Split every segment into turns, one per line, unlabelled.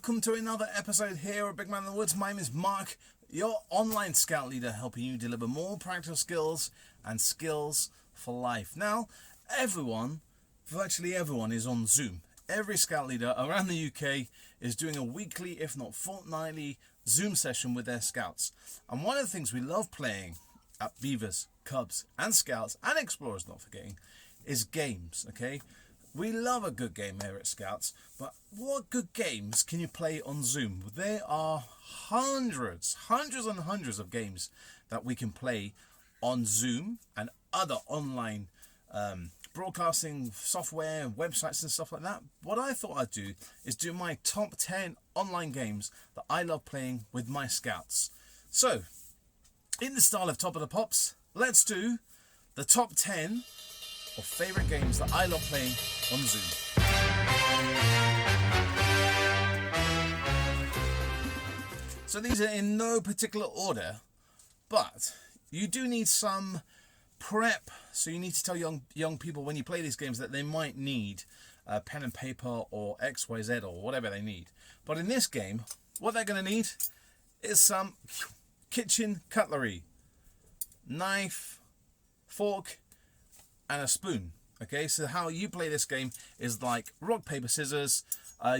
welcome to another episode here at Big Man in the Woods. My name is Mark, your online scout leader, helping you deliver more practical skills and skills for life. Now, virtually everyone is on Zoom. Every scout leader around the UK is doing a weekly, if not fortnightly, Zoom session with their scouts. And one of the things we love playing at Beavers, Cubs, and Scouts, and Explorers, not forgetting, is games, okay? We love a good game here at Scouts, but what good games can you play on Zoom? There are hundreds and hundreds of games that we can play on Zoom and other online broadcasting software and websites and stuff like that. What I thought I'd do is do my top 10 online games that I love playing with my Scouts. So, in the style of Top of the Pops, let's do the top 10 of favourite games that I love playing on Zoom. So these are in no particular order, but you do need some prep. So you need to tell young people when you play these games that they might need pen and paper or XYZ or whatever they need. But in this game, what they're going to need is some kitchen cutlery, knife, fork, and a spoon. Okay, so how you play this game is like rock, paper, scissors.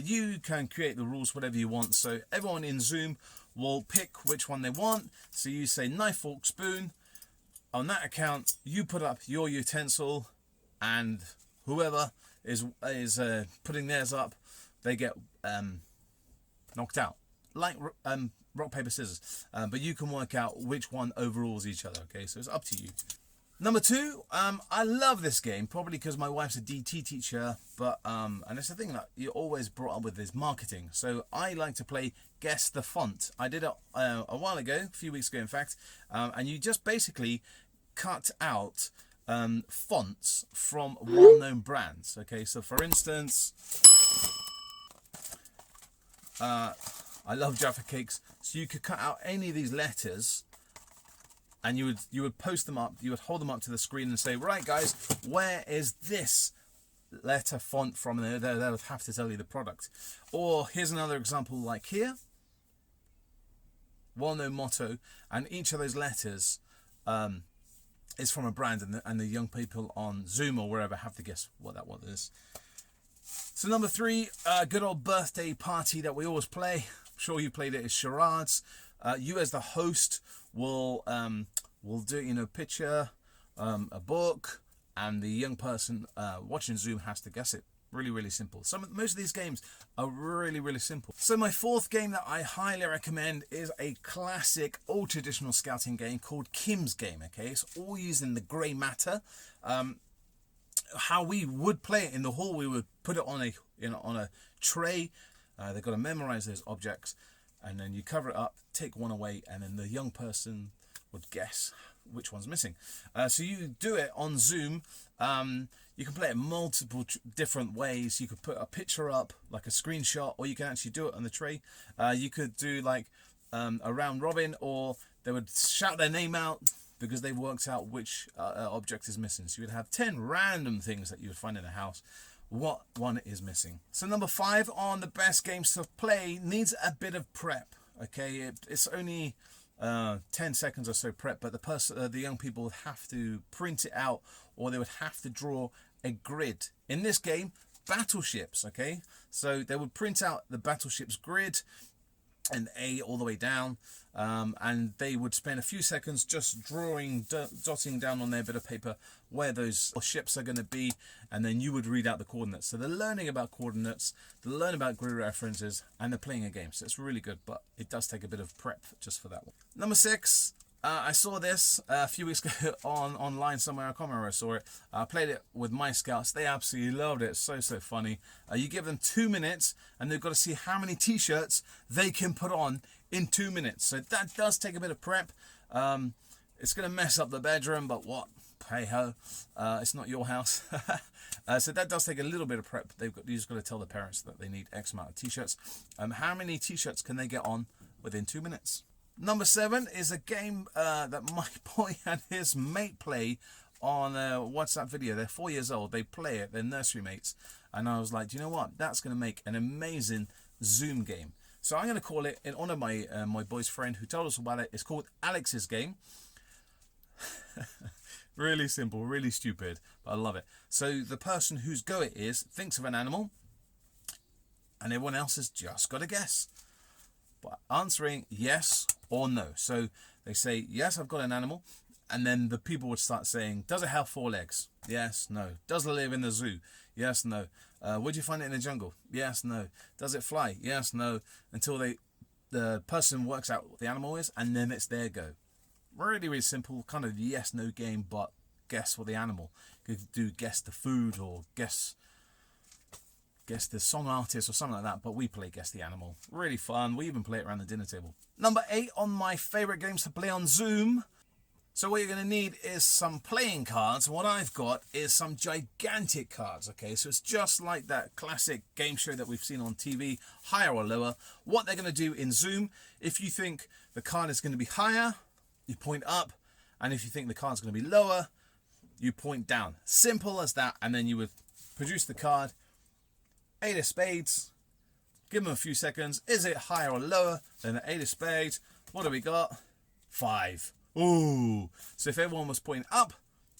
You can create the rules whatever you want. So everyone in Zoom will pick which one they want. So you say knife, fork, spoon. On that account, you put up your utensil, and whoever is putting theirs up, they get knocked out. Like rock, paper, scissors. But you can work out which one overrules each other. Okay, so it's up to you. Number 2, I love this game, probably because my wife's a DT teacher, but and it's the thing that you're always brought up with is marketing. So I like to play Guess the Font. I did it a while ago, a few weeks ago in fact, and you just basically cut out fonts from well-known brands. Okay, so for instance, I love Jaffa Cakes, so you could cut out any of these letters. And you would post them up, you would hold them up to the screen and say, right guys, where is this letter font from? And they'll have to tell you the product. Or here's another example like here. Well-known motto, and each of those letters is from a brand, and the young people on Zoom or wherever have to guess what that one is. So number 3, good old birthday party that we always play. I'm sure you played it, is charades. You as the host will do picture, a book, and the young person watching Zoom has to guess it. Really simple. Most of these games are really simple. So my 4th game that I highly recommend is a classic old traditional scouting game called Kim's Game. Okay, it's all using the grey matter. How we would play it in the hall, we would put it on a tray. They've got to memorize those objects. And then you cover it up, take one away, and then the young person would guess which one's missing. So you do it on Zoom. You can play it multiple different ways. You could put a picture up, like a screenshot, or you can actually do it on the tray. You could do like a round robin, or they would shout their name out because they've worked out which object is missing. So you would have 10 random things that you would find in a house. What one is missing. So number 5 on the best games to play needs a bit of prep. Okay, it's only 10 seconds or so prep, but the young people would have to print it out, or they would have to draw a grid. In this game, battleships. Okay, so they would print out the battleships grid, and A all the way down, and they would spend a few seconds just dotting down on their bit of paper where those ships are going to be, and then you would read out the coordinates. So they're learning about coordinates, they're learning about grid references, and they're playing a game. So it's really good, but it does take a bit of prep just for that one. Number 6, I saw this a few weeks ago online somewhere. I can't remember where I saw it. I played it with my scouts. They absolutely loved it. It's so funny. You give them 2 minutes, and they've got to see how many t-shirts they can put on in 2 minutes. So that does take a bit of prep. It's going to mess up the bedroom, but what? Hey ho, it's not your house. So that does take a little bit of prep. You just got to tell the parents that they need X amount of t-shirts. How many t-shirts can they get on within 2 minutes? Number 7 is a game that my boy and his mate play on a WhatsApp video. They're 4 years old. They play it. They're nursery mates. And I was like, do you know what? That's going to make an amazing Zoom game. So I'm going to call it, in honor of my boy's friend who told us about it, it's called Alex's Game. Really simple, really stupid, but I love it. So the person whose go it is thinks of an animal, and everyone else has just got to guess by answering yes or no. So they say, yes, I've got an animal, and then the people would start saying, does it have 4 legs? Yes, no. Does it live in the zoo? Yes, no. Would you find it in the jungle? Yes, no. Does it fly? Yes, no. Until the person works out what the animal is, and then it's their go. Really, really simple, kind of yes, no game, but guess what the animal. You could do guess the food or guess the song artist or something like that, but we play guess the animal. Really fun. We even play it around the dinner table. Number 8 on my favorite games to play on Zoom. So what you're going to need is some playing cards. What I've got is some gigantic cards, okay? So it's just like that classic game show that we've seen on TV, higher or lower. What they're going to do in Zoom, if you think the card is going to be higher, you point up, and if you think the card's going to be lower, you point down. Simple as that, and then you would produce the card. 8 of spades. Give them a few seconds. Is it higher or lower than the 8 of spades? What do we got? 5. Ooh. So if everyone was pointing up,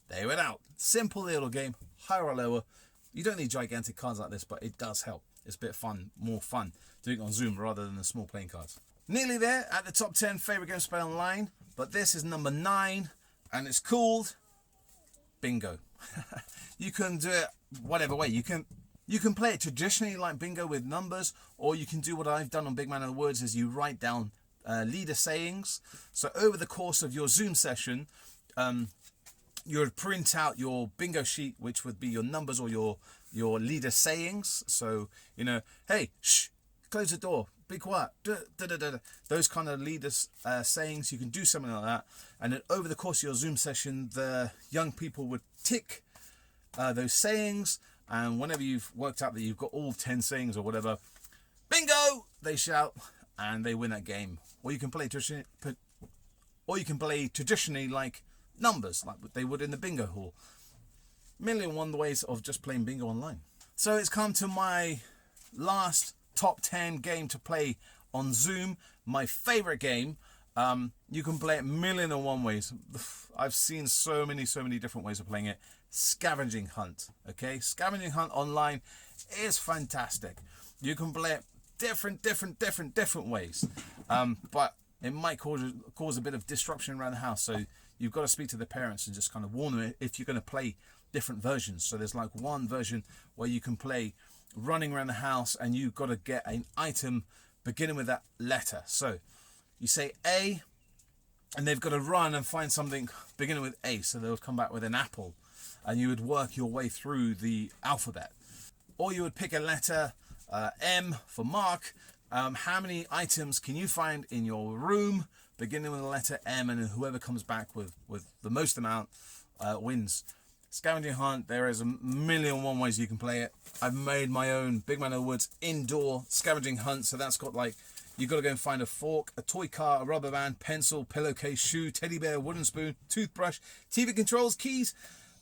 they went out. Simple little game, higher or lower. You don't need gigantic cards like this, but it does help. It's a bit fun, more fun doing it on Zoom rather than the small playing cards. Nearly there at the top 10 favorite games to play online, but this is number 9, and it's called Bingo. You can do it whatever way. You can play it traditionally like bingo with numbers, or you can do what I've done on Big Man of the Woods, is you write down leader sayings. So over the course of your Zoom session, you would print out your bingo sheet, which would be your numbers or your leader sayings. So, you know, hey, shh, close the door, be quiet, those kind of leaders sayings. You can do something like that, and then over the course of your Zoom session, the young people would tick those sayings, and whenever you've worked out that you've got all 10 sayings or whatever, bingo, they shout, and they win that game. Or you can play traditionally like numbers, like they would in the bingo hall. 1,000,001 ways of just playing bingo online. So it's come to my last top 10 game to play on Zoom. My favorite game. You can play it 1,000,001 ways. I've seen so many different ways of playing it. Scavenging Hunt. Okay, Scavenging Hunt online is fantastic. You can play it different ways, but it might cause a bit of disruption around the house. So you've got to speak to the parents and just kind of warn them if you're going to play different versions. So there's like one version where you can play running around the house, and you've got to get an item beginning with that letter. So you say A, and they've got to run and find something beginning with A. So they'll come back with an apple, and you would work your way through the alphabet. Or you would pick a letter, M for Mark. How many items can you find in your room beginning with the letter M, and whoever comes back with the most amount wins. Scavenging Hunt, there is 1,000,001 ways you can play it. I've made my own Big Man of the Woods indoor Scavenging Hunt, so that's got like, you've got to go and find a fork, a toy car, a rubber band, pencil, pillowcase, shoe, teddy bear, wooden spoon, toothbrush, TV controls, keys,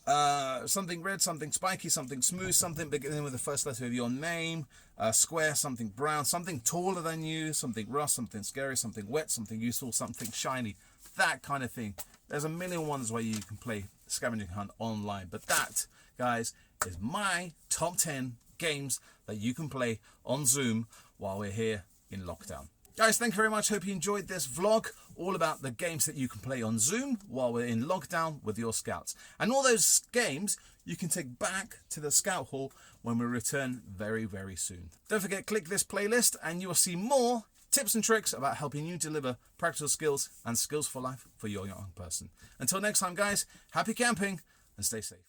something red, something spiky, something smooth, something beginning with the first letter of your name, square, something brown, something taller than you, something rough, something scary, something wet, something useful, something shiny, that kind of thing. There's 1,000,001 ways you can play Scavenging Hunt online, but that, guys, is my top 10 games that you can play on Zoom while we're here in lockdown. Guys, thank you very much. Hope you enjoyed this vlog all about the games that you can play on Zoom while we're in lockdown with your scouts. And all those games you can take back to the scout hall when we return very soon. Don't forget, click this playlist and you will see more tips and tricks about helping you deliver practical skills and skills for life for your young person. Until next time, guys, happy camping and stay safe.